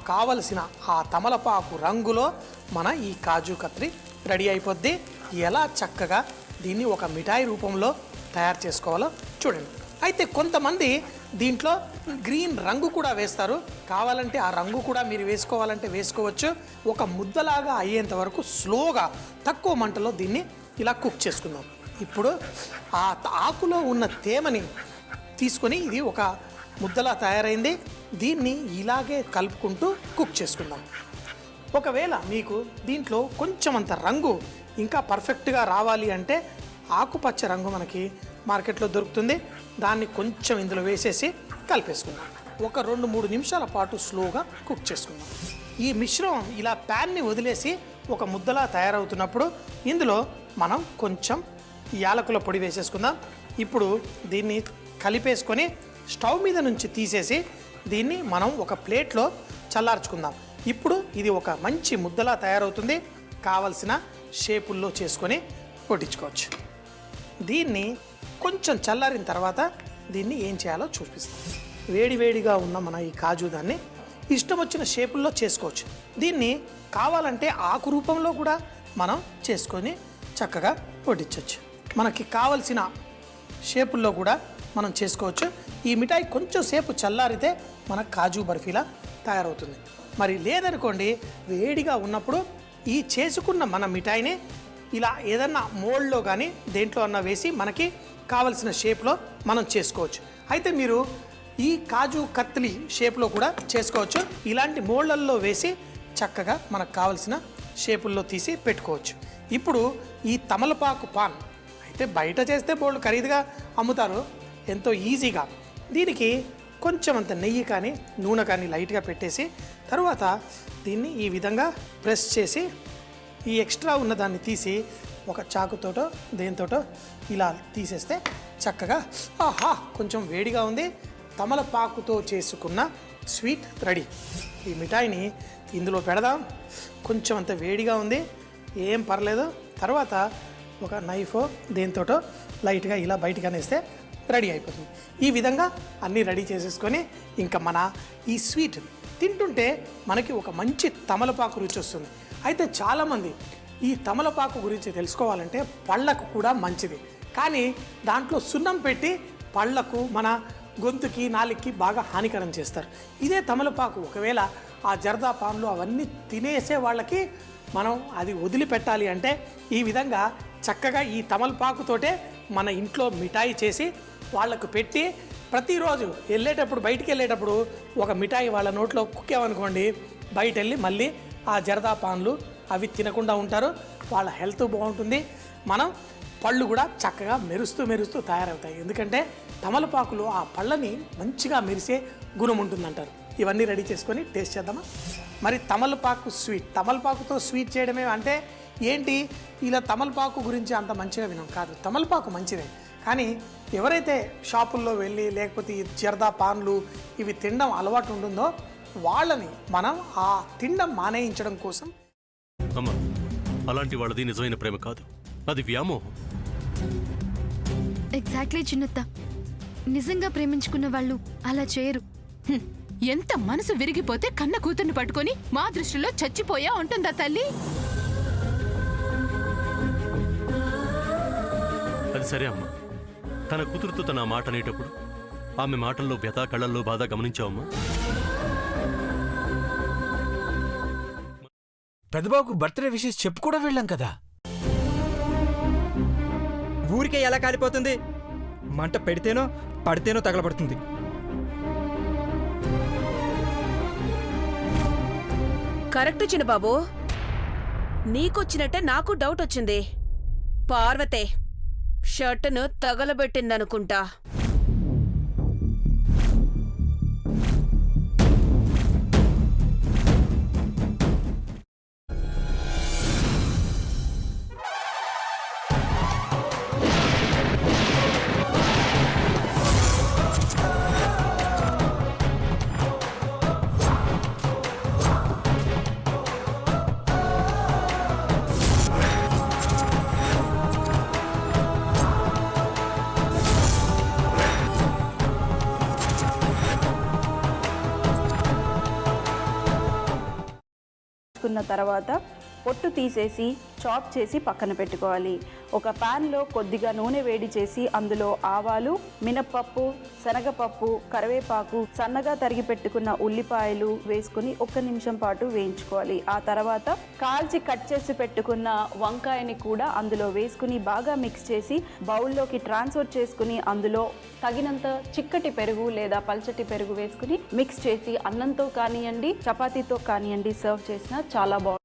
కావలసిన ఆ తమలపాకు రంగులో మన ఈ కాజు కత్రీ రెడీ అయిపోద్ది. ఎలా చక్కగా దీన్ని ఒక మిఠాయి రూపంలో తయారు చేసుకోవాలో చూడండి. అయితే కొంతమంది దీంట్లో గ్రీన్ రంగు కూడా వేస్తారు. కావాలంటే ఆ రంగు కూడా మీరు వేసుకోవాలంటే వేసుకోవచ్చు. ఒక ముద్దలాగా అయ్యేంత వరకు స్లోగా తక్కువ మంటలో దీన్ని ఇలా కుక్ చేసుకుందాం. ఇప్పుడు ఆ ఆకులో ఉన్న తేమని తీసుకొని ఇది ఒక ముద్దలా తయారైంది. దీన్ని ఇలాగే కలుపుకుంటూ కుక్ చేసుకుందాం. ఒకవేళ మీకు దీంట్లో కొంచెం అంత రంగు ఇంకా పర్ఫెక్ట్గా రావాలి అంటే ఆకుపచ్చ రంగు మనకి మార్కెట్లో దొరుకుతుంది. దాన్ని కొంచెం ఇందులో వేసేసి కలిపేసుకుందాం. ఒక 2-3 నిమిషాల పాటు స్లోగా కుక్ చేసుకుందాం. ఈ మిశ్రమం ఇలా ప్యాన్ని వదిలేసి ఒక ముద్దలా తయారవుతున్నప్పుడు ఇందులో మనం కొంచెం యాలకుల పొడి వేసేసుకుందాం. ఇప్పుడు దీన్ని కలిపేసుకొని స్టవ్ మీద నుంచి తీసేసి దీన్ని మనం ఒక ప్లేట్లో చల్లార్చుకుందాం. ఇప్పుడు ఇది ఒక మంచి ముద్దలా తయారవుతుంది. కావలసిన షేపుల్లో చేసుకొని కొట్టించుకోవచ్చు. దీన్ని కొంచెం చల్లారిన తర్వాత దీన్ని ఏం చేయాలో చూపిస్తాం. వేడివేడిగా ఉన్న మన ఈ కాజు దాన్ని ఇష్టం వచ్చిన షేపుల్లో చేసుకోవచ్చు. దీన్ని కావాలంటే ఆకు రూపంలో కూడా మనం చేసుకొని చక్కగా వడ్డించవచ్చు. మనకి కావలసిన షేపుల్లో కూడా మనం చేసుకోవచ్చు. ఈ మిఠాయి కొంచెం సేపు చల్లారితే మన కాజు బర్ఫీలా తయారవుతుంది. మరి లేదనుకోండి, వేడిగా ఉన్నప్పుడు ఈ చేసుకున్న మన మిఠాయిని ఇలా ఏదన్నా మోల్డ్లో కానీ దేంట్లో అన్నా వేసి మనకి కావలసిన షేప్లో మనం చేసుకోవచ్చు. అయితే మీరు ఈ కాజు కత్లీ షేప్లో కూడా చేసుకోవచ్చు. ఇలాంటి మోల్డ్లలో వేసి చక్కగా మనకు కావలసిన షేపుల్లో తీసి పెట్టుకోవచ్చు. ఇప్పుడు ఈ తమలపాకు పాన్ అయితే బయట చేస్తే బోల్డ్ ఖరీదుగా అమ్ముతారు. ఎంతో ఈజీగా దీనికి కొంచెం అంత నెయ్యి కానీ నూనె కానీ లైట్గా పెట్టేసి తర్వాత దీన్ని ఈ విధంగా ప్రెస్ చేసి ఈ ఎక్స్ట్రా ఉన్న దాన్ని తీసి ఒక చాకుతోటో దేనితోటో ఇలా తీసేస్తే చక్కగా ఆహా కొంచెం వేడిగా ఉంది. తమలపాకుతో చేసుకున్న స్వీట్ రెడీ. ఈ మిఠాయిని ఇందులో పెడదాం. కొంచెం అంత వేడిగా ఉంది, ఏం పర్లేదు. తర్వాత ఒక నైఫో దేనితోటో లైట్గా ఇలా బయటకు అనేస్తే రెడీ అయిపోతుంది. ఈ విధంగా అన్నీ రెడీ చేసేసుకొని ఇంకా మన ఈ స్వీట్ తింటుంటే మనకి ఒక మంచి తమలపాకు రుచి వస్తుంది. అయితే చాలామంది ఈ తమలపాకు గురించి తెలుసుకోవాలంటే పళ్ళకు కూడా మంచిది, కానీ దాంట్లో సున్నం పెట్టి పళ్ళకు మన గొంతుకి నాలుగుకి బాగా హానికరం చేస్తారు. ఇదే తమలపాకు ఒకవేళ ఆ జర్దా పాన్లు అవన్నీ తినేసే వాళ్ళకి మనం అది వదిలిపెట్టాలి అంటే ఈ విధంగా చక్కగా ఈ తమలపాకుతోటే మన ఇంట్లో మిఠాయి చేసి వాళ్ళకు పెట్టి ప్రతిరోజు బయటికి వెళ్ళేటప్పుడు ఒక మిఠాయి వాళ్ళ నోట్లో కుక్కామనుకోండి, బయట వెళ్ళి మళ్ళీ ఆ జర్దా పాన్లు అవి తినకుండా ఉంటారు. వాళ్ళ హెల్త్ బాగుంటుంది. మనం పళ్ళు కూడా చక్కగా మెరుస్తూ తయారవుతాయి. ఎందుకంటే తమలపాకులో ఆ పళ్ళని మంచిగా మెరిసే గుణం ఉంటుందంటారు. ఇవన్నీ రెడీ చేసుకొని టేస్ట్ చేద్దామా? మరి తమలపాకు స్వీట్, తమలపాకుతో స్వీట్ చేయడమే అంటే ఏంటి? ఇలా తమలపాకు గురించి అంత మంచిగా వినం కాదు. తమలపాకు మంచిదే, కానీ ఎవరైతే షాపుల్లో వెళ్ళి లేకపోతే ఈ జర్దా పాన్లు ఇవి తినడం అలవాటు ఉంటుందో వాళ్ళని మనం ఆ తినడం మానేయించడం కోసం. అమ్మ, అలాంటి వాళ్ళది నిజమైన ప్రేమ కాదు, అది వ్యామోహం. ఎగ్జాక్ట్లీ చిన్నత్త, నిజంగా ప్రేమించుకున్న వాళ్ళు అలా చేయరు. ఎంత మనసు విరిగిపోతే కన్న కూతుర్ని పట్టుకొని మా దృష్టిలో చచ్చిపోయా ఉంటుందా తల్లి? అది సరే అమ్మా, తన కూతురుతో తన మాట అనేటప్పుడు ఆమె మాటల్లో వ్యథ, కళ్ళల్లో బాధ గమనించావమ్మా? పెద్దబాబుకు బర్త్డే విషెస్ చెప్పు కూడా వెళ్ళాం కదా. ఊరికే ఎలా కాలిపోతుంది? మంట పెడితేనో పడితేనో తగలబడుతుంది. కరెక్ట్ చిన్నబాబు, నీకొచ్చినట్టే నాకు డౌట్ వచ్చింది. పార్వతే షర్టును తగలబెట్టిందనుకుంటా. కాల్చుకున్న తర్వాత పొట్టు తీసేసి చాప్ చేసి పక్కన పెట్టుకోవాలి. ఒక ప్యాన్లో కొద్దిగా నూనె వేడి చేసి అందులో ఆవాలు, మినప్పప్పు, శనగపప్పు, కరివేపాకు, సన్నగా తరిగి పెట్టుకున్న ఉల్లిపాయలు వేసుకుని 1 నిమిషం పాటు వేయించుకోవాలి. ఆ తర్వాత కాల్చి కట్ చేసి పెట్టుకున్న వంకాయని కూడా అందులో వేసుకుని బాగా మిక్స్ చేసి బౌల్లోకి ట్రాన్స్ఫర్ చేసుకుని అందులో తగినంత చిక్కటి పెరుగు లేదా పల్చటి పెరుగు వేసుకుని మిక్స్ చేసి అన్నంతో కానివ్వండి, చపాతీతో కానివ్వండి సర్వ్ చేసినా చాలా బాగుంటుంది.